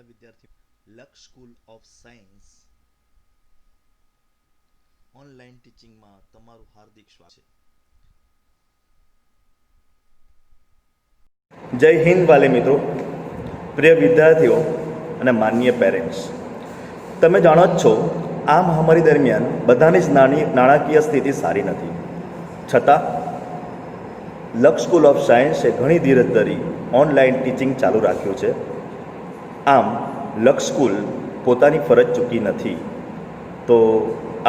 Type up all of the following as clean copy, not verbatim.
વાલા વિદ્યાર્થી લક્ષ સ્કૂલ ઓફ સાયન્સ ઓનલાઈન ટીચિંગમાં તમારું હાર્દિક સ્વાગત છે. જય હિન્દ વાલે મિત્રો, પ્રિય વિદ્યાર્થીઓ અને માનનીય પેરેન્ટ્સ. તમે જાણો જ છો, આ મહામારી દરમિયાન બધાની જ નાણાકીય સ્થિતિ સારી નથી. છતાં લક્ષ સ્કૂલ ઓફ સાયન્સે ઘણી ધીરજ ધરી ઓનલાઈન ટીચિંગ ચાલુ રાખ્યું છે. આમ લક્ષ સ્કૂલ પોતાની ફરજ ચૂકી નથી, તો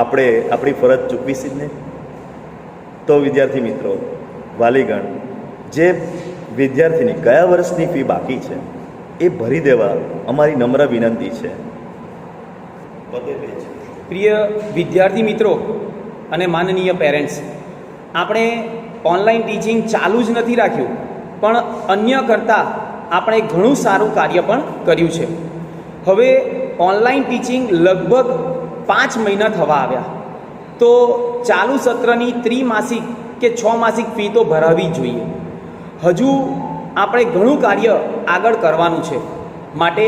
આપણે આપણી ફરજ ચૂકવીશી જ નહીં. તો વિદ્યાર્થી મિત્રો, વાલીગણ, જે વિદ્યાર્થીની ગયા વર્ષની ફી બાકી છે એ ભરી દેવા અમારી નમ્ર વિનંતી છે. પ્રિય વિદ્યાર્થી મિત્રો અને માનનીય પેરેન્ટ્સ, આપણે ઓનલાઈન ટીચિંગ ચાલુ જ નથી રાખ્યું, પણ અન્ય કરતાં આપણે ઘણું સારું કાર્ય પણ કર્યું છે. હવે ઓનલાઈન ટીચિંગ લગભગ 5 મહિના થવા આવ્યા, તો ચાલુ સત્રની ત્રિમાસિક કે 6 માસિક ફી તો ભરાવી જ જોઈએ. હજુ આપણે ઘણું કાર્ય આગળ કરવાનું છે, માટે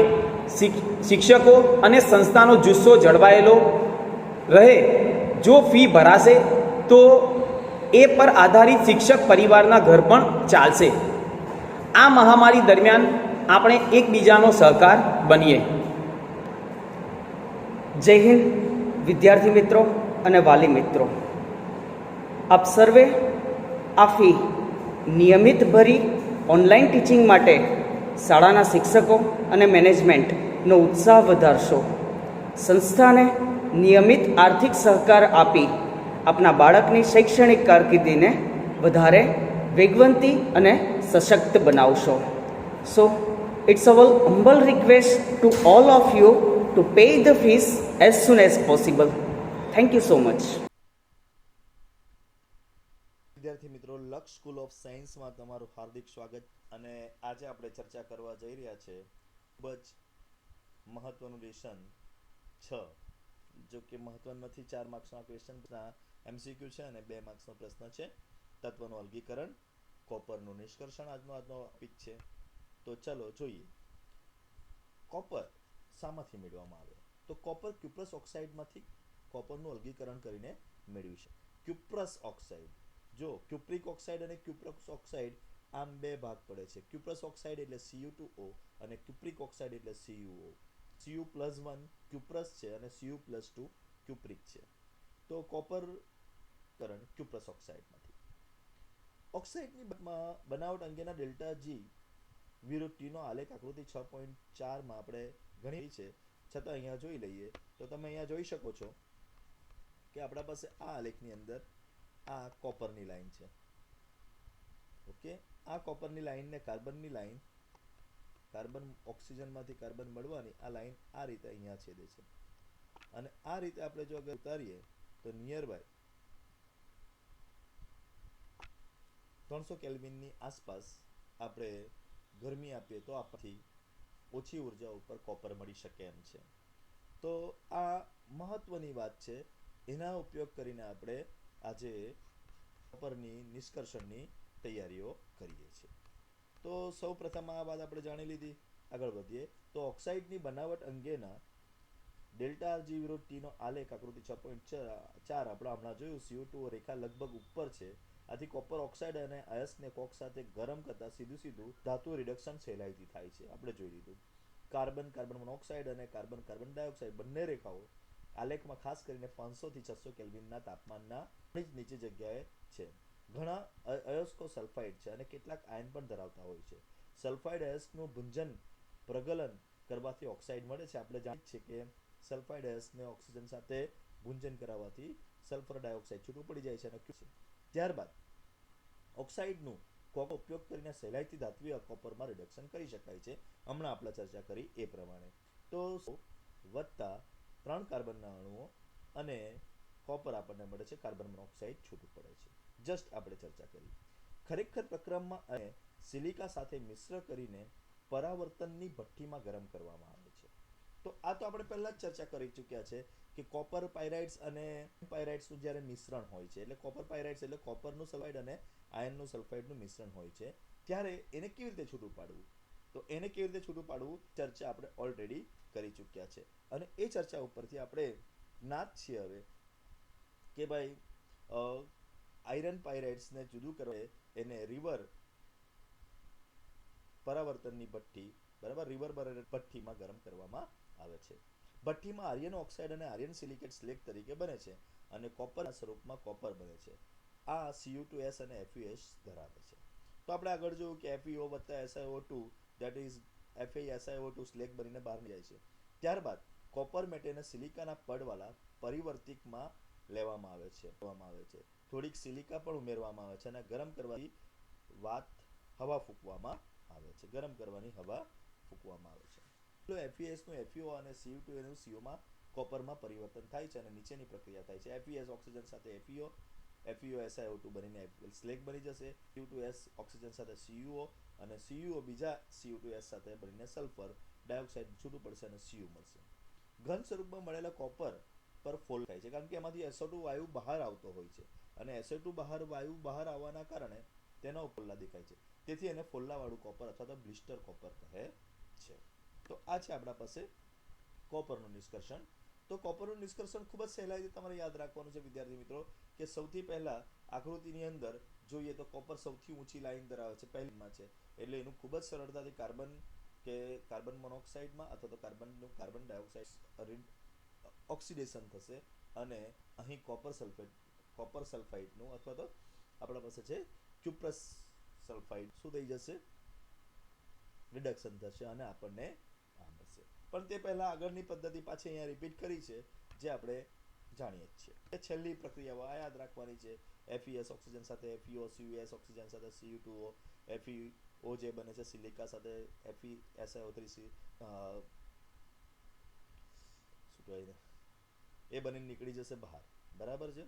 શિક્ષકો અને સંસ્થાનો જુસ્સો જળવાયેલો રહે. જો ફી ભરાશે તો એ પર આધારિત શિક્ષક પરિવારના ઘર પણ ચાલશે. આ મહામારી દરમિયાન આપણે એકબીજાનો સહકાર બનીએ. જય હિન્દ વિદ્યાર્થી મિત્રો અને વાલી મિત્રો, આપ સર્વે આ ફી નિયમિત ભરી ઓનલાઈન ટીચિંગ માટે શાળાના શિક્ષકો અને મેનેજમેન્ટનો ઉત્સાહ વધારશો. સંસ્થાને નિયમિત આર્થિક સહકાર આપી આપના બાળકની શૈક્ષણિક કારકિર્દીને વધારે વેગવંતી અને સશક્ત બનાવશો. So it's our humble request to all of you to pay the fees as soon as possible. Thank you so much. વિદ્યાર્થી મિત્રો, લક્ષ સ્કૂલ ઓફ સાયન્સમાં તમારું હાર્દિક સ્વાગત. અને આજે આપણે ચર્ચા કરવા જઈ રહ્યા છે ખૂબ જ મહત્વનું લેસન 6. જો કે મહત્વનું નથી, 4 માર્ક્સના ક્વેશ્ચન MCQ છે અને 2 માર્ક્સનો પ્રશ્ન છે. તત્વનું અલગીકરણ, કોપરનું નિષ્કર્ષણ આજનો ટોપિક છે. તો ચલો જોઈએ. કોપર શામાંથી મેળવવામાં આવે? તો કોપર ક્યુપ્રસ ઓક્સાઇડમાંથી કોપરનું અલગીકરણ કરીને મેળવ્યું છે. ક્યુપ્રસ ઓક્સાઇડ, જો ક્યુપ્રિક ઓક્સાઇડ અને ક્યુપ્રસ ઓક્સાઇડ આમ 2 ભાગ પડે છે. ક્યુપ્રસ ઓક્સાઇડ એટલે Cu2O અને ક્યુપ્રિક ઓક્સાઇડ એટલે CuO. Cu+1 ક્યુપ્રસ છે અને Cu+2 ક્યુપ્રિક છે. તો કોપર ક્યુપ્રસ ઓક્સાઇડમાંથી. ઓક્સાઇડની બનાવટ અંગેના ડેલ્ટા G વિરુદ્ધ T નો આલેખ આકૃતિ 6.4 આપણે ગણી છે, છતાં અહીંયા જોઈ લઈએ તો તમે અહીંયા જોઈ શકો છો કે આપણા પાસે આ આલેખની અંદર આ કોપરની લાઈન છે. ઓકે, આ કોપરની લાઈનને કાર્બનની લાઈન, કાર્બન ઓક્સિજનમાંથી કાર્બન મળવાની આ લાઈન આ રીતે અહીંયા છેદે છે. અને આ રીતે આપણે જો અગર ઉતારીએ તો નિયર બાય 300 કેલ્વિનની આસપાસ આપણે ગરમી આપીએ તો આપણાથી ઓછી ઉર્જા ઉપર કોપર મળી શકે એમ છે. તો આ મહત્વની વાત છે, એના ઉપયોગ કરીને આપણે આજે કોપરની નિષ્કર્ષણની તૈયારીઓ કરીએ છીએ. તો સૌ પ્રથમ આ વાત આપણે જાણી લીધી. આગળ વધીએ તો ઓક્સાઇડની બનાવટ અંગેના ડેલ્ટા G વિરુદ્ધ T નો આલેખ આકૃતિ 6.4 આપણે હમણાં જોયું. CO2 રેખા લગભગ ઉપર છે. આથી કોપર ઓક્સાઇડ અને અયસ્કને કોક સાથે ગરમ કરતા સીધું ધાતુ રિડક્શન સહેલાઈથી થાય છે. આપણે જોઈ લીધું. કાર્બન મોનોક્સાઇડ અને કાર્બન ડાયોક્સાઇડ બંને રેખાઓ આલેખમાં ખાસ કરીને 500 થી 600 કેલ્વિનના તાપમાનના નીચે જગ્યાએ છે. ઘણા અયસ્કો સલ્ફાઇડ છે અને કેટલાક આયન પણ ધરાવતા હોય છે. સલ્ફાઇડ અયસ્કનું ભુંજન પ્રગલન કરવાથી ઓક્સાઇડ મળે છે. આપણે જાણીએ છીએ કે સલ્ફાઇડ અયસ્કને ઓક્સિજન સાથે ભુંજન કરાવવાથી સલ્ફર ડાયોક્સાઇડ છૂટું પડી જાય છે અને ત્યારબાદ ઓક્સાઇડનું ઉપયોગ કરીને સહેલાઈથી ધાત્વિય કોપરમાં રિડક્શન કરી શકાય છે. હમણાં આપણે ચર્ચા કરી એ પ્રમાણે. તો વત્તા 3 કાર્બનના અણુઓ અને કોપર આપણને મળે છે, કાર્બન મોનોક્સાઇડ છૂટું પડે છે. જસ્ટ આપણે ચર્ચા કરી. ખરેખર પ્રક્રમમાં અને સિલિકા સાથે મિશ્ર કરીને પરાવર્તનની ભઠ્ઠીમાં ગરમ કરવામાં આવે છે. તો આ તો આપણે પહેલા જ ચર્ચા કરી ચૂક્યા છે કે કોપર પાયરાઇડ્સ અને પાયરાઇડ્સનું જ્યારે મિશ્રણ હોય છે, એટલે કોપર પાયરાઇડ્સ એટલે કોપરનું સલ્ફાઇડ અને આયનનું સલ્ફાઇડનું મિશ્રણ હોય છે, ત્યારે એને કેવી રીતે છૂટું પાડવું? તો એને કેવી રીતે છૂટું પાડવું ચર્ચા આપણે ઓલરેડી કરી ચૂક્યા છે. અને એ ચર્ચા ઉપરથી આપણે જ્ઞાત છીએ હવે કે ભાઈ આયરન પાયરાઇટ્સને જુદું કરવા એને રિવર પરાવર્તનની ભઠ્ઠી, બરાબર, રિવર ભઠ્ઠીમાં ગરમ કરવામાં આવે છે. ભઠ્ઠીમાં આર્યન ઓક્સાઇડ અને આર્યન સિલિકેટ સ્લેગ તરીકે બને છે અને કોપરના સ્વરૂપમાં કોપર બને છે. આ Cu2S અને FeS ધરાવે છે. તો આપણે આગળ જોયું કે FeO વત્તા SiO2 that is FeSiO2 slag બનીને બહાર જાય છે. ત્યારબાદ કોપર મેટેને સિલિકાના પડવાળા પરિવર્તિકમાં લેવામાં આવે છે. થોડીક સિલિકા પણ ઉમેરવામાં આવે છે અને ગરમ કરવાથી હવા ફૂંકવામાં આવે છે. ગરમ કરવાની હવા ફૂંકવામાં આવે છે. FeS નું FeO અને Cu2 નું CO માં કોપરમાં પરિવર્તન થાય છે અને નીચેની પ્રક્રિયા થાય છે. FeS ઓક્સિજન સાથે FeO, FeO SiO2 બનીને સ્લેગ બની જશે. Cu2S ઓક્સિજન સાથે CuO અને CuO બીજા Cu2S સાથે બનીને સલ્ફર ડાયોક્સાઇડ છૂટું પડશે અને Cu મળશે. ઘન સ્વરૂપમાં મળેલા કોપર પર ફોલ થાય છે કારણ કે એમાંથી SO2 વાયુ બહાર આવતો હોય છે અને SO2 વાયુ બહાર આવવાના કારણે તેના ફોલ્લા દેખાય છે. તેથી એને ફોલ્લાવાળું કોપર અથવા તો બ્લિસ્ટર કોપર કહે છે. તો આ છે આપણા પાસે કોપરનું નિષ્કર્ષણ. તો કોપરનું નિષ્કર્ષણ ખૂબ જ સહેલાઈથી તમારે યાદ રાખવાનું છે વિદ્યાર્થી મિત્રો કે સૌથી પહેલા આકૃતિની અંદર જોઈએ તો કોપર સૌથી ઊંચી લાઈન ધરાવે છે, પહેલીમાં છે, એટલે એનું ખૂબ જ સરળતાથી કાર્બન મોનોક્સાઇડમાં અથવા તો કાર્બન ડાયોક્સાઇડ ઓક્સિડેશન થશે અને અહીં કોપર સલ્ફાઇડનું અથવા તો આપણા પાસે છે ક્યુપ્રસ સલ્ફાઇડ શું થઈ જશે, રિડક્શન થશે અને આપણને આ મળશે. પણ તે પહેલા આગળની પદ્ધતિ પાછી અહીંયા રિપીટ કરી છે જે આપણે જાણીએ જ છીએ. એ છેલ્લી પ્રક્રિયાઓ આ યાદ રાખવાની છે. FeS ઓક્સિજન સાથે FeO, CuS ઓક્સિજન સાથે Cu2O, FeO જે બને છે સિલિકા સાથે FeSiO3 શું કહેવાય એ બનીને નીકળી જશે બહાર, બરાબર છે,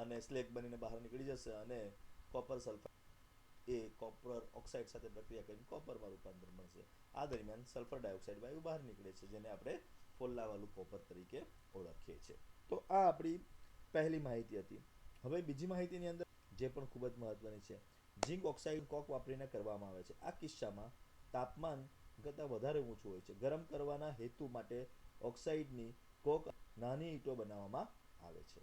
અને સ્લેગ બનીને બહાર નીકળી જશે અને કોપર સલ્ફાઇડ એ કોપર ઓક્સાઇડ સાથે પ્રક્રિયા કરીને કોપરમાં રૂપાંતર મળશે. આ દરમિયાન સલ્ફર ડાયોક્સાઇડ વાયુ બહાર નીકળે છે જેને આપણે ફોલ્લાવાળું કોપર તરીકે ઓળખીએ છીએ. તો આ આપણી પહેલી માહિતી હતી. હવે બીજી માહિતીની અંદર જે પણ ખૂબ જ મહત્વની છે, ઝિંક ઓક્સાઇડ કોક વાપરીને કરવામાં આવે છે. આ કિસ્સામાં તાપમાન કરતાં વધારે ઊંચું હોય છે. ગરમ કરવાના હેતુ માટે ઓક્સાઇડની કોક નાની ઈંટો બનાવવામાં આવે છે.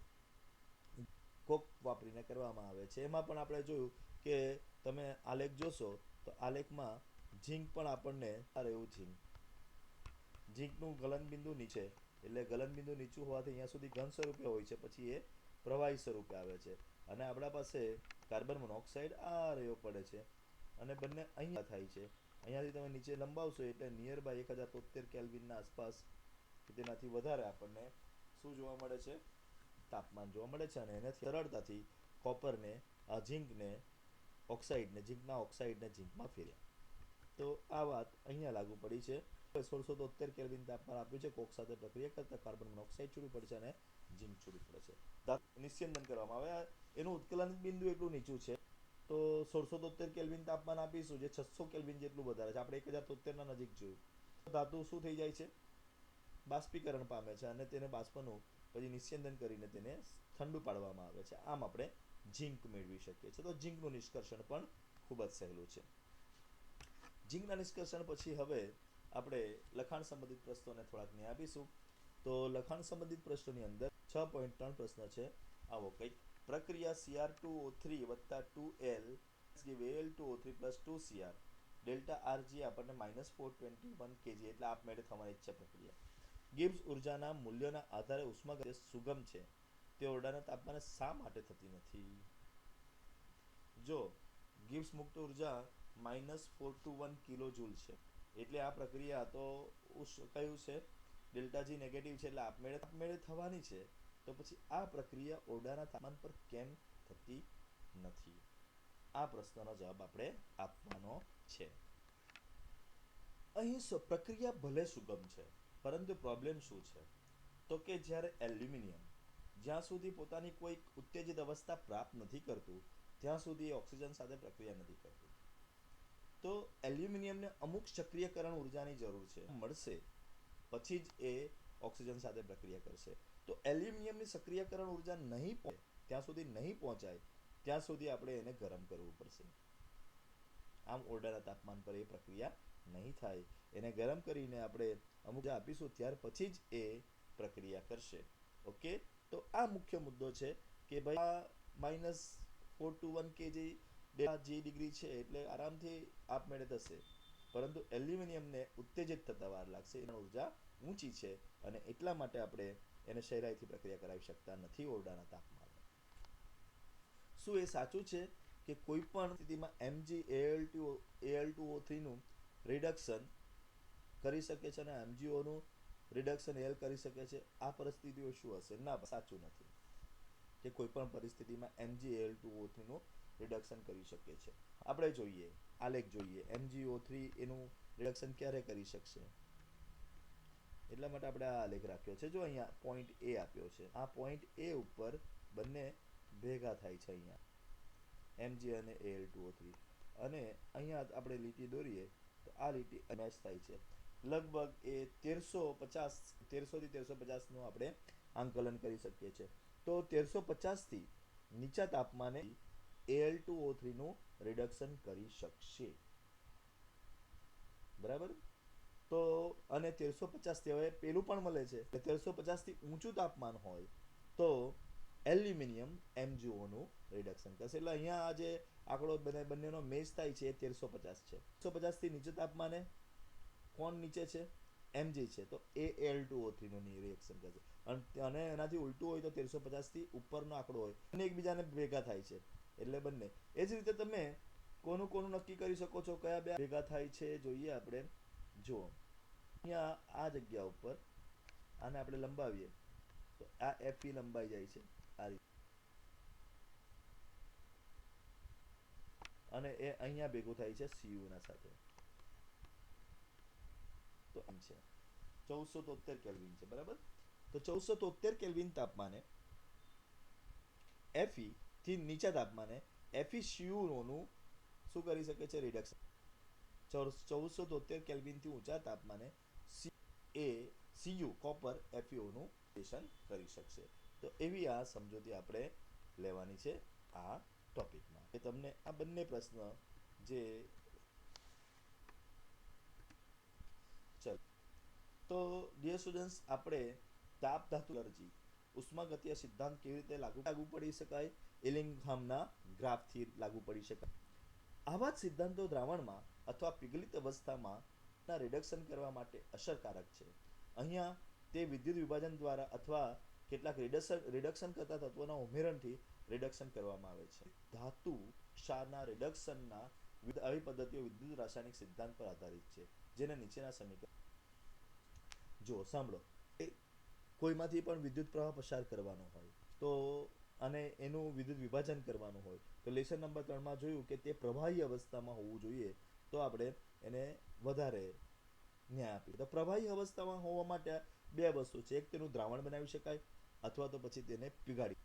કોક વાપરીને કરવામાં આવે છે. એમાં પણ આપણે જોયું કે તમે આલેખ જોશો તો આલેખમાં ઝિંક પણ આપણને એવું ઝિંકનું ગલનબિંદુ નીચે, એટલે ગલનબિંદુ નીચું હોવાથી અહીંયા સુધી ઘન સ્વરૂપે હોય છે, પછી એ પ્રવાહી સ્વરૂપે આવે છે અને આપણા પાસે કાર્બન મોનોક્સાઇડ આ રહ્યો પડે છે અને બંને અહીંયા થાય છે. અહીંયાથી તમે નીચે લંબાવશો એટલે નિયર બાય 1073 કેલ્વિનના આસપાસ તેનાથી વધારે આપણને શું જોવા મળે છે, તાપમાન જોવા મળે છે અને એનાથી સરળતાથી કોપરને ઝિંકના ઓક્સાઇડને ઝિંકમાં ફેર્યા. તો આ વાત અહીંયા લાગુ પડી છે. 1673 કેલ્વિન તાપમાન આપ્યું છે. કોક સાથે પ્રક્રિયા કરતા કાર્બન મોનોક્સાઇડ છૂટું પડશે અને ઝિંક છૂટું પડે છે. નિસ્યંદન કરવામાં આવે. એનું ઉત્કલન બિંદુ એટલું નીચું છે તો 1673 કેલ્વિન તાપમાન આપીશું જે 600 કેલ્વિન જેટલું વધારે છે. આપણે 1073 ના નજીક જોયું. ધાતુ શું થઈ જાય છે, બાષ્પીકરણ પામે છે અને તેને બાષ્પનું પછી નિસ્યંદન કરીને તેને ઠંડુ પાડવામાં આવે છે. આમ આપણે ઝિંક મેળવી શકીએ છીએ. તો ઝિંકનું નિષ્કર્ષણ પણ ખૂબ જ સહેલું છે. ઝિંકના નિષ્કર્ષણ પછી હવે આપણે લખાણ સંબંધિત પ્રશ્નોને થોડાક ન્યાય આપીશું. તો લખાણ સંબંધિત પ્રશ્નોની અંદર 6.3 પ્રશ્ન છે આવો કંઈક. પ્રક્રિયા Cr2O3 વત્તા 2L Al2O3 plus 2Cr delta Rg આપણને -421 kg એટલે આપમેળે થવાની છે પ્રક્રિયા. ગિબ્સ ઉર્જાના મૂલ્યોના આધારે ઉષ્માગતિજ સુગમ છે તે ઓરડાના તાપમાને શા માટે થતી નથી? જો ગિબ્સ મુક્ત ઉર્જા -421 કિલો જૂલ છે એટલે આ પ્રક્રિયા તો કયું છે, ડેલ્ટા જી નેગેટિવ છે એટલે આપમેળે થવાની છે. તો પછી આ પ્રક્રિયા ઓરડાના તાપમાન પર કેમ થતી નથી? આ પ્રશ્નનો જવાબ આપણે આપવાનો છે. અહીં પ્રક્રિયા ભલે સુગમ છે પરંતુ પ્રોબ્લેમ શું છે તો કે જ્યારે એલ્યુમિનિયમ જ્યાં સુધી પોતાની કોઈ ઉત્તેજિત અવસ્થા પ્રાપ્ત નથી કરતું ત્યાં સુધી ઓક્સિજન સાથે પ્રક્રિયા નથી કરતું. તો એલ્યુમિનિયમને અમુક સક્રિયકરણ ઉર્જાની જરૂર છે, મળશે પછી જ એ ઓક્સિજન સાથે પ્રક્રિયા કરશે. તો એલ્યુમિનિયમની સક્રિયકરણ ઉર્જા નહીં પહોંચાય ત્યાં સુધી આપણે એને ગરમ કરવું પડશે. આમ ઓરડાના તાપમાન પર એ પ્રક્રિયા નહીં થાય. એને ગરમ કરીને આપણે અમુક આપીશું ત્યાર પછી જ એ પ્રક્રિયા કરશે. ઓકે, તો આ મુખ્ય મુદ્દો છે કે ભાઈ આ -421 કેજી જે ડિગ્રી છે એટલે આરામથી આપમેળે થશે, પરંતુ એલ્યુમિનિયમને ઉત્તેજિત થતા વાર લાગશે, એની ઉર્જા ઊંચી છે અને એટલા માટે આપણે એને સહેલાઈથી પ્રક્રિયા કરાવી શકતા નથી ઓરડાના તાપમાને. શું એ સાચું છે કે કોઈ પણ સ્થિતિમાં MgAl2O3 નું રિડક્શન કરી શકે છે અને MgO નું રિડક્શન Al કરી શકે છે? આ પરિસ્થિતિઓ શું હશે? ના, સાચું નથી કે કોઈ પણ પરિસ્થિતિમાં MgAl2O3 નું રિડક્શન કરી શકે છે. આપણે જોઈએ, આલેખ જોઈએ, MgO3 એનું રિડક્શન ક્યારે કરી શકશે, એટલા માટે આપણે આ આલેખ રાખ્યો છે. જો અહીંયા પોઈન્ટ A આપ્યો છે, આ પોઈન્ટ A ઉપર બંને ભેગા થાય છે, અહીંયા Mg અને Al2O3, અને અહીંયા આપણે લીટી દોરીએ તો આ લીટી મેચ થાય છે. લગભગ એ 1350 થી 1350 નું આપણે આંકલન કરી શકીએ છીએ. તો 1350 થી નીચા તાપમાને Al2O3 નું રિડક્શન કરી શકશે, બરાબર? તો અને 1350 થી હવે પેલું પણ મળે છે, 1350 થી ઊંચું તાપમાન હોય તો એલ્યુમિનિયમ MgO નું રિડક્શન કરશે. એટલે અહીંયા આ જે આંકડો બંનેનો મેચ થાય છે એ 1350 છે. 1350 થી નીચે તાપમાને કોણ નીચે છે? Mg છે, તો એ Al2O3 નું રિએક્શન કરશે. અને એનાથી ઉલટું હોય તો 1350 થી ઉપરનો આંકડો હોય અને એકબીજાને ભેગા થાય છે, એટલે બંને. એ જ રીતે તમે કોનું કોનું નક્કી કરી શકો છો, કયા બે ભેગા થાય છે જોઈએ આપણે. જો અહીંયા આ જગ્યા ઉપર આને આપણે લંબાવીએ તો આ Fe લંબાઈ જાય છે આ રીતે, અને એ અહીંયા ભેગું થાય છે Cu ના સાથે. તો આમ છે 1473 કેલ્વિન છે, બરાબર? તો 1473 કેલ્વિન તાપમાને Fe થી નીચા તાપમાને FeCuO નું શું કરી શકે છે? રિડક્શન. 1473 કેલ્વિન થી ઊંચા તાપમાને Cu કોપર FeO નું રિડક્શન કરી શકશે. તો એવી આ સમજૂતી આપણે લેવાની છે આ ટોપિકમાં. કે તમને આ બંને પ્રશ્ન જે ચલ તો ડિયર સ્ટુડન્ટ્સ, આપણે તાપ ધાતુ એનર્જી ઉષ્માગતીય સિદ્ધાંત કેવી રીતે લાગુ પડી શકાય, એલિંગહામના ગ્રાફથી લાગુ પડી શકાય. આવા જ સિદ્ધાંતો દ્રાવણમાં અથવા પીગલિત અવસ્થામાં રિડક્શન કરવા માટે અસરકારક છે. અહીંયા તે વિદ્યુત વિભાજન દ્વારા અથવા કેટલાક રિડક્શન કરતા તત્વોના ઉમેરણથી રિડક્શન કરવામાં આવે છે. ધાતુ ક્ષારના રિડક્શનના આવી પદ્ધતિઓ વિદ્યુત રાસાયણિક સિદ્ધાંત પર આધારિત છે, જેને નીચેના સમીકરણ જો સાંભળો. કોઈમાંથી પણ વિદ્યુત પ્રવાહ પસાર કરવાનો હોય તો અને એનું વિદ્યુત વિભાજન કરવાનું હોય તો લેસન નંબર 3 જોયું કે તે પ્રવાહી અવસ્થામાં હોવું જોઈએ, તો આપણે એને વધારે ન્યાય આપીએ. તો પ્રવાહી અવસ્થામાં હોવા માટે બે વસ્તુ છે, એક તેનું દ્રાવણ બનાવી શકાય અથવા તો પછી તેને પીગાડી.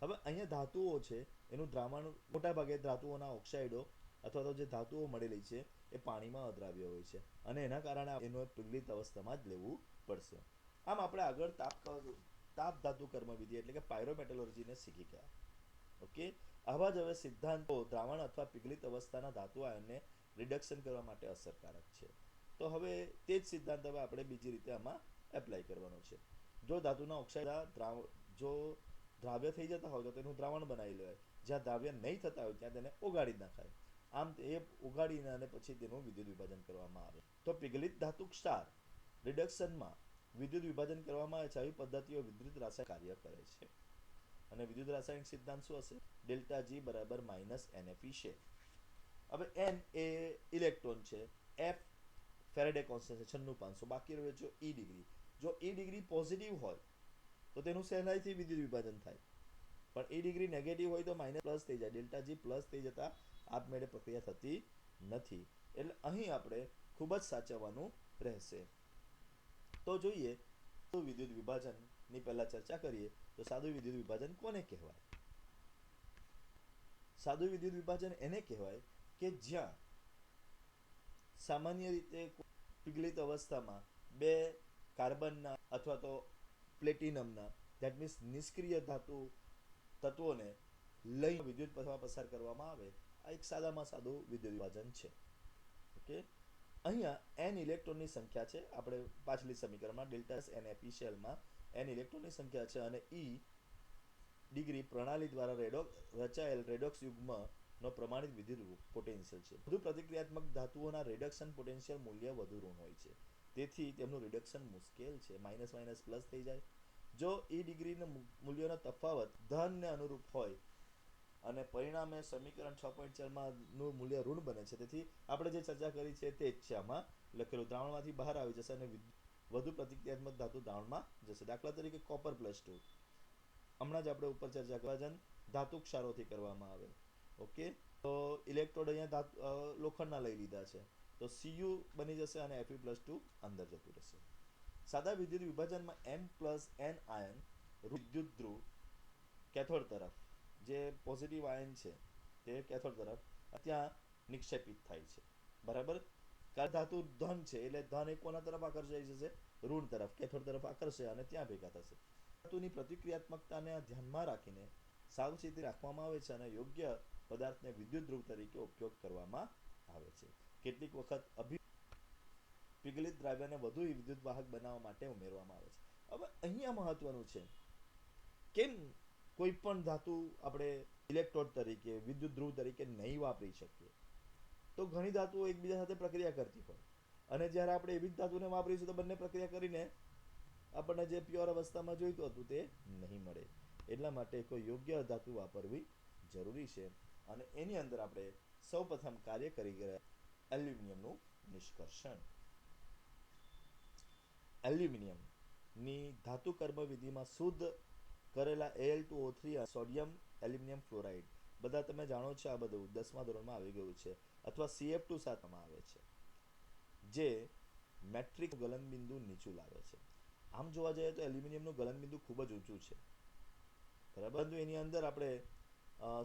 હવે અહીંયા ધાતુઓ છે એનું દ્રાવણ મોટા ભાગે ધાતુઓના ઓક્સાઇડો અથવા તો જે ધાતુઓ મળેલી છે એ પાણીમાં અદ્રાવ્ય હોય છે, અને એના કારણે એનો પીગલિત અવસ્થામાં જ લેવું પડશે. આમ આપણે આગળ તાપ ધાતુ કર્મવિધિ એટલે કે પાયરોમેટોલોજીને શીખી ગયા. ઓકે, આવા જ હવે સિદ્ધાંતો દ્રાવણ અથવા પીગલિત અવસ્થાના ધાતુ આયનને રિડક્શન કરવા માટે અસરકારક છે. તો હવે તે જ સિદ્ધાંત હવે આપણે બીજી રીતે આમાં એપ્લાય કરવાનો છે. જો ધાતુના ઓક્સાઇડ જો દ્રાવ્ય થઈ જતા હોય તો તેનું દ્રાવણ બનાવી લેવાય, જ્યાં દ્રાવ્ય નહીં થતા હોય ત્યાં તેને ઓગાળી નાખાય. આમ એ ઓગાળીને અને પછી તેનું વિદ્યુત વિભાજન કરવામાં આવે. તો પીગલિત ધાતુ ક્ષાર રિડક્શનમાં વિદ્યુત વિભાજન કરવામાં આવે છે. આવી પદ્ધતિઓ વિદ્યુત રાસાયણિક કાર્ય કરે છે, અને વિદ્યુત રાસાયણિક સિદ્ધાંત શું હશે? ડેલ્ટા G બરાબર -NFe છે. હવે N એ ઇલેક્ટ્રોન છે, F ફેરેડે કોન્સ્ટન્ટ છે 96500, બાકી રહ્યો છે E ડિગ્રી. જો E ડિગ્રી પોઝિટિવ હોય તો તેનું સહેલાઈથી વિદ્યુત વિભાજન થાય, પણ E ડિગ્રી નેગેટિવ હોય તો માઇનસ પ્લસ થઈ જાય, ડેલ્ટા G પ્લસ થઈ જતા આપમેળે પ્રક્રિયા થતી નથી. એટલે અહીં આપણે ખૂબ જ સાચવવાનું રહેશે. તો જોઈએ તો વિદ્યુત વિભાજનની પહેલા ચર્ચા કરીએ તો સાદું વિદ્યુત વિભાજન કોને કહેવાય? સાદું વિદ્યુત વિભાજન એને કહેવાય કે જ્યાં સામાન્ય રીતે પીગલિત અવસ્થામાં બે કાર્બનના અથવા તો પ્લેટિનમના ધેટ મીન્સ નિષ્ક્રિય ધાતુ તત્વોને લઈ વિદ્યુત પ્રવાહ પસાર કરવામાં આવે. આ એક સાદામાં સાદું વિદ્યુત વિભાજન છે. ઓકે, અહીંયા n ઇલેક્ટ્રોનની સંખ્યા છે, આપણે પાછલી સમીકરણમાં ડેલ્ટા n એફિશિયલમાં n ઇલેક્ટ્રોનની સંખ્યા છે અને E ડિગ્રી પ્રણાલી દ્વારા રચાયેલ રેડોક્સ યુગ્મનો પ્રમાણિત વિદ્યુત પોટેન્શિયલ છે. વધુ પ્રતિક્રિયાત્મક ધાતુઓના રિડક્શન પોટેન્શિયલ મૂલ્ય વધુ ઋણ હોય છે, તેથી તેમનું રિડક્શન મુશ્કેલ છે. માઇનસ માઇનસ પ્લસ થઈ જાય. જો E ડિગ્રીના મૂલ્યોનો તફાવત ધનને અનુરૂપ હોય અને પરિણામે સમીકરણ 6.4માં નું મૂલ્ય ઋણ બને છે, તેથી આપણે જે ચર્ચા કરી છે તે જ છે આમાં લખેલું. દ્રાવણમાંથી બહાર આવી જશે અને વધુ પ્રતિક્રિયાત્મક ધાતુ દ્રાવણમાં જશે. દાખલા તરીકે કોપર +2, હમણાં જ આપણે ઉપર ચર્ચા વિભાજન ધાતુ ક્ષારોથી કરવામાં આવે. ઓકે, તો ઇલેક્ટ્રોડ અહીંયા લોખંડના લઈ લીધા છે, તો Cu બની જશે અને Fe+2 અંદર જતું રહેશે. સાદા વિદ્યુત વિભાજનમાં M+N આયન વિદ્યુત ધ્રુવ કેથોડ તરફ, જે પોઝિટિવ આયન છે તે કેથોડ તરફ ત્યાં નિક્ષેપિત થાય છે. બરાબર, કારણ ધાતુ ધન છે એટલે ધન એ કોના તરફ આકર્ષાઈ જશે? ઋણ તરફ, કેથોડ તરફ આકર્ષે અને ત્યાં ભેગા થશે. ધાતુની પ્રતિક્રિયાત્મકતાને ધ્યાનમાં રાખીને સાવચેતી રાખવામાં આવે છે અને યોગ્ય પદાર્થને વિદ્યુત ધ્રુવ તરીકે ઉપયોગ કરવામાં આવે છે. કેટલીક વખત પીગલિત દ્રાવ્યને વધુ વિદ્યુત વાહક બનાવવા માટે ઉમેરવામાં આવે છે. હવે અહીંયા મહત્વનું છે, કેમ કોઈ પણ ધાતુ આપણે ઇલેક્ટ્રોડ તરીકે, વિદ્યુત ધ્રુવ તરીકે નહીં વાપરી શકીએ? તો ઘણી ધાતુઓ એકબીજા સાથે પ્રક્રિયા કરતી હોય અને જ્યારે આપણે એવી જ ધાતુને વાપરીશું તો બંને પ્રક્રિયા કરીને આપણને જે પ્યોર અવસ્થામાં જોઈતું હતું તે નહીં મળે. એટલા માટે કોઈ યોગ્ય ધાતુ વાપરવી જરૂરી છે અને એની અંદર આપણે સૌપ્રથમ કાર્ય કરી ગયા એલ્યુમિનિયમનું નિષ્કર્ષણ. એલ્યુમિનિયમની ધાતુ કર્મ વિધિમાં શુદ્ધ કરેલા Al2O3 સોડિયમ એલ્યુમિનિયમ ફ્લોરાઇડ, બધા તમે જાણો છો, આ બધું 10મા ધોરણમાં આવી ગયું છે, અથવા CF2 સાથેમાં આવે છે, જે મેટ્રિક ગલનબિંદુ નીચું લાવે છે. આમ જોવા જઈએ તો એલ્યુમિનિયમનું ગલનબિંદુ ખૂબ જ ઊંચું છે. બરાબર, પરંતુ એની અંદર આપણે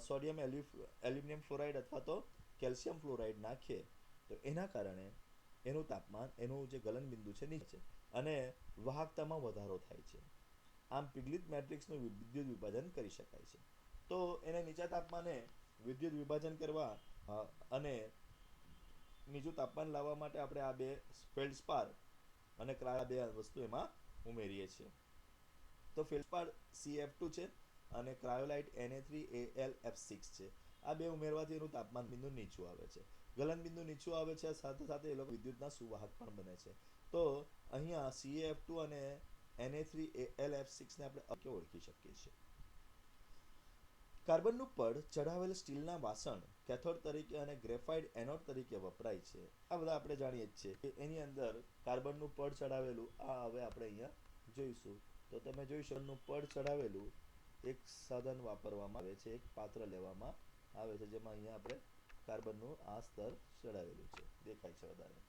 સોડિયમ એલ્યુમિનિયમ ફ્લોરાઇડ અથવા તો કેલ્શિયમ ફ્લોરાઇડ નાખીએ તો એના કારણે એનું તાપમાન, એનું જે ગલનબિંદુ છે નીચે અને વાહકતામાં વધારો થાય છે. આમ પિગલિત મેટ્રિક્સનું વિદ્યુત વિભાજન કરી શકાય છે. તો એને નીચા તાપમાને વિદ્યુત વિભાજન કરવા અને નીચું તાપમાન લાવવા માટે આપણે આ બે ફેલ્ડસ્પાર અને ક્રાયા બે વસ્તુ એમાં ઉમેરીએ છીએ. તો ફેલ્ડસ્પાર CF2 છે અને ક્રાયોલાઇટ Na3AlF6 છે. આ બે ઉમેરવાથી એનું તાપમાન બિંદુ નીચું આવે છે, ગલન બિંદુ નીચું આવે છે, સાથે સાથે એ લોકો વિદ્યુતના સુવાહક પણ બને છે. તો અહીંયા CF2 અને Na3AlF6 ને આપણે ઓળખી શકીએ છીએ. કાર્બનનું પડ ચઢાવેલ સ્ટીલના વાસણ કેથોડ તરીકે અને ગ્રેફાઇટ એનોડ તરીકે વપરાય છે. આ બધા આપણે જાણીએ જ છીએ કે એની અંદર કાર્બનનું પડ ચઢાવેલું, આ હવે આપણે અહીંયા જોઈશું. તો તમે જોઈ શકો પડ ચઢાવેલું એક સાધન વાપરવામાં આવે છે, એક પાત્ર લેવામાં આવે છે, જેમાં અહીંયા આપણે કાર્બનનું આ સ્તર ચઢાવેલું છે, દેખાય છે વધારે.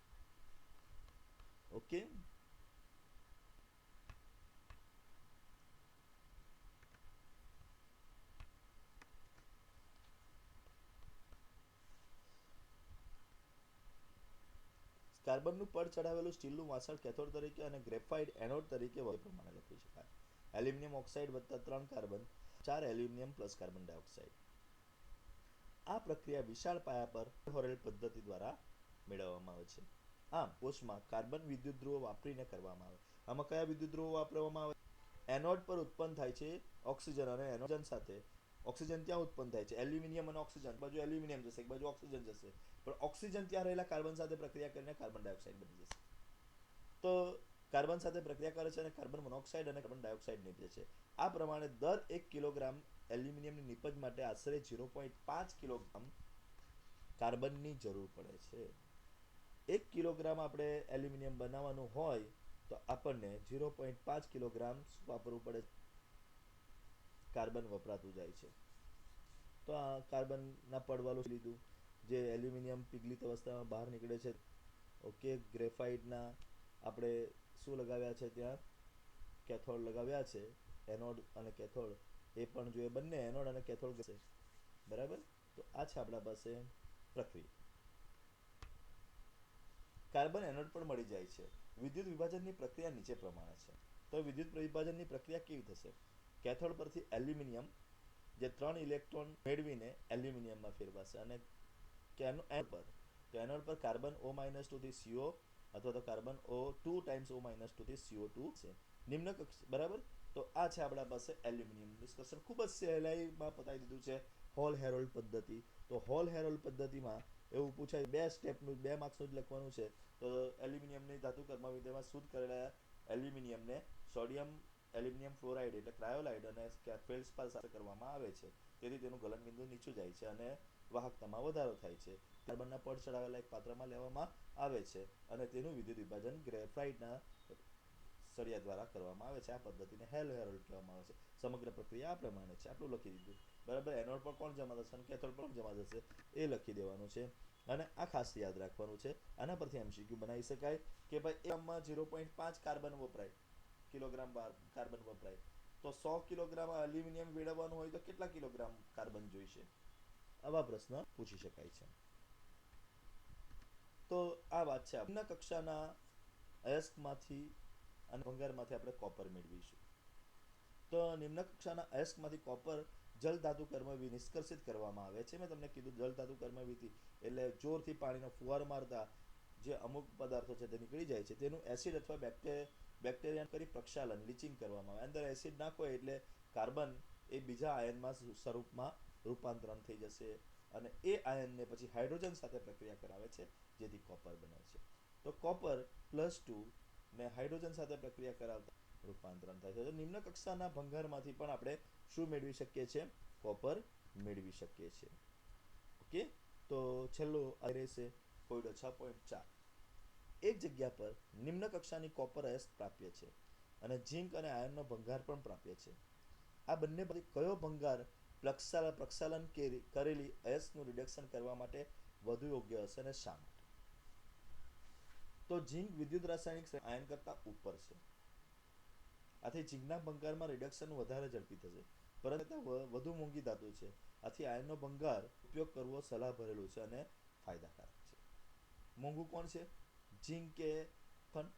ઓકે, કાર્બનનું પડ ચઢાવેલું સ્ટીલનું વાસણ કેથોડ તરીકે અને ગ્રેફાઇટ એનોડ તરીકે પ્રમાણે લખી શકાય. એલ્યુમિનિયમ ઓક્સાઇડ વત્તા 3 carbon, 4 aluminium plus carbon dioxide. આ પ્રક્રિયા વિશાળ પાયા પર હોરેલ પદ્ધતિ દ્વારા મેળવવામાં આવે છે. આમ કોષમાં કાર્બન વિદ્યુત ધ્રુવો વાપરીને કરવામાં આવે. આમાં કયા વિદ્યુત ધ્રુવો વાપરવામાં આવે? એનોડ પર ઉત્પન્ન થાય છે ઓક્સિજન અને એનોજન સાથે ઓક્સિજન ત્યાં ઉત્પન્ન થાય છે. એલ્યુમિનિયમ અને ઓક્સિજન, એક બાજુ એલ્યુમિનિયમ જશે, એક બાજુ ઓક્સિજન જશે, પણ ઓક્સિજન ત્યાં રહેલા કાર્બન સાથે પ્રક્રિયા કરીને કાર્બન ડાયોક્સાઇડ બની જશે. તો કાર્બન સાથે પ્રક્રિયા કરે છે અને કાર્બન મોનોક્સાઇડ અને કાર્બન ડાયોક્સાઇડ નીપજે છે. આ પ્રમાણે દર 1 કિલોગ્રામ એલ્યુમિનિયમની નિપજ માટે આશરે 0.5 કિલોગ્રામ કાર્બનની જરૂર પડે છે. 1 કિલોગ્રામ આપણે એલ્યુમિનિયમ બનાવવાનું હોય તો આપણને 0.5 કિલોગ્રામ વાપરવું પડે, કાર્બન વપરાતું જાય છે. તો આ કાર્બનના પડવાળું લીધું, જે એલ્યુમિનિયમ પિગલિત અવસ્થામાં બહાર નીકળે છે. ઓકે, ગ્રેફાઇટના આપણે શું લગાવ્યા છે? ત્યાં કેથોડ લગાવ્યા છે, એનોડ અને કેથોડ. એ પણ જોઈએ, બંને એનોડ અને કેથોડ છે. બરાબર, તો આ છે આપણા પાસે પ્રક્રિયા. કાર્બન એનોડ પણ મળી જાય છે. વિદ્યુત વિભાજનની પ્રક્રિયા નીચે પ્રમાણે છે. તો વિદ્યુત વિભાજનની પ્રક્રિયા કેવી થશે? કેથોડ પરથી એલ્યુમિનિયમ જે 3 ઇલેક્ટ્રોન મેળવીને એલ્યુમિનિયમમાં ફેરવાશે અને એનોડ પર તો એનોડ પર કાર્બન O-2 થી CO અથવા તો કાર્બન O2 ટાઈમ્સ O-2 થી CO2 છે. નિમ્ન કક્ષ બરાબર. તો આ છે આપણા પાસે એલ્યુમિનિયમ ડિસ્કશન. ખૂબ જ સહેલાઈમાં પતાવી દીધું છે હોલ હેરોલ્ડ પદ્ધતિ. તો હોલ હેરોલ્ડ પદ્ધતિમાં એવું પૂછાય 2 સ્ટેપનું 2 માર્ક્સનું જ લખવાનું છે. તો એલ્યુમિનિયમની ધાતુ કર્મવિદ્યામાં શુદ્ધ કરેલા એલ્યુમિનિયમને સોડિયમ એલ્યુમિનિયમ ફ્લોરાઇડ એટલે ક્રાયોલાઇડ અને ફેલ્ડસ્પાર સાથે કરવામાં આવે છે. તેથી તેનું ગલનબિંદુ નીચું જાય છે અને વાહકતામાં વધારો થાય છે. કાર્બનના પડ ચડાવેલા એક પાત્રમાં લેવામાં આવે છે અને તેનું વિદ્યુત વિભાજન ગ્રેફાઇટના સળિયા દ્વારા કરવામાં આવે છે. આ પદ્ધતિને હેલ હેરોલ્ડ કહેવામાં આવે છે. સમગ્ર પ્રક્રિયા આ પ્રમાણે છે. આટલું લખી દીધું બરાબર. એનોડ પર કોણ જમા થશે અને કેથોડ પર કોણ જમા થશે એ લખી દેવાનું છે અને આ ખાસ યાદ રાખવાનું છે. આના પરથી એમસીક્યુ બનાવી શકાય કે ભાઈ એક ગ્રામમાં 0.5 કાર્બન વપરાય, કિલોગ્રામ કાર્બન વપરાય, તો 100 કિલોગ્રામ એલ્યુમિનિયમ મેળવવાનું હોય તો કેટલા કિલોગ્રામ કાર્બન જોઈશે? આવા પ્રશ્ન પૂછી શકાય છે. તો આ વાત છે. નિમ્ન કક્ષાના અયસ્કમાંથી અને ભંગારમાંથી આપણે કોપર મેળવીશું. તો નિમ્ન કક્ષાના અયસ્કમાંથી કોપર જલ ધાતુ કર્મવી નિષ્કર્ષિત કરવામાં આવે છે. મેં તમને કીધું જલ ધાતુ કર્મવીથી એટલે જોરથી પાણીનો ફુવારો મારતા જે અમુક પદાર્થો છે તે નીકળી જાય છે. તેનું એસિડ અથવા બેક્ટેરિયા કરી પ્રક્ષાલન લીચિંગ કરવામાં આવે. અંદર એસિડ નાખો એટલે કાર્બન એ બીજા આયનમાં સ્વરૂપમાં રૂપાંતરણ થઈ જશે અને એ આયનને પછી હાઇડ્રોજન સાથે પ્રક્રિયા કરાવે છે જેથી કોપર બને છે. તો કોપર +2 ને હાઇડ્રોજન સાથે પ્રક્રિયા કરાવતા રૂપાંતરણ થાય છે. તો નિમ્ન કક્ષાના ભંગારમાંથી પણ આપણે શું મેળવી શકીએ છીએ? કોપર મેળવી શકીએ છીએ. ઓકે. તો છેલ્લો આ રહેશે કોયડો 6.4. એક જગ્યા પર નિમ્ન કક્ષાની કોપર અયસ્ક પ્રાપ્ય છે અને ઝિંક અને આયર્નનો ભંગાર પણ પ્રાપ્ય છે. આ બંને પૈકી કયો ભંગાર પ્રક્ષાલન કરેલી અયસ્કનું રિડક્શન કરવા માટે વધુ યોગ્ય હશે અને શા માટે? તો ઝિંક વિદ્યુત રાસાયણિક આયન કરતાં ઉપર છે. આથી ઝિંકના ભંગારમાં રિડક્શન વધારે ઝડપી થશે, પરંતુ વધુ મોંઘી ધાતુ છે. આથી આયનનો ભંગાર ઉપયોગ કરવો સલાહ ભરેલું છે અને ફાયદાકારક છે. મોંઘું કોણ છે? ઝિંક કે ખંડ?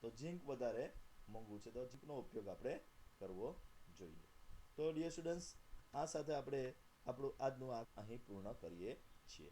તો ઝિંક વધારે મોંઘું છે, તો ઝિંકનો ઉપયોગ આપણે કરવો જોઈએ. તો ડિયર સ્ટુડન્ટ્સ, આ સાથે આપણે આપણું આજનું અહીં પૂર્ણ કરીએ છીએ.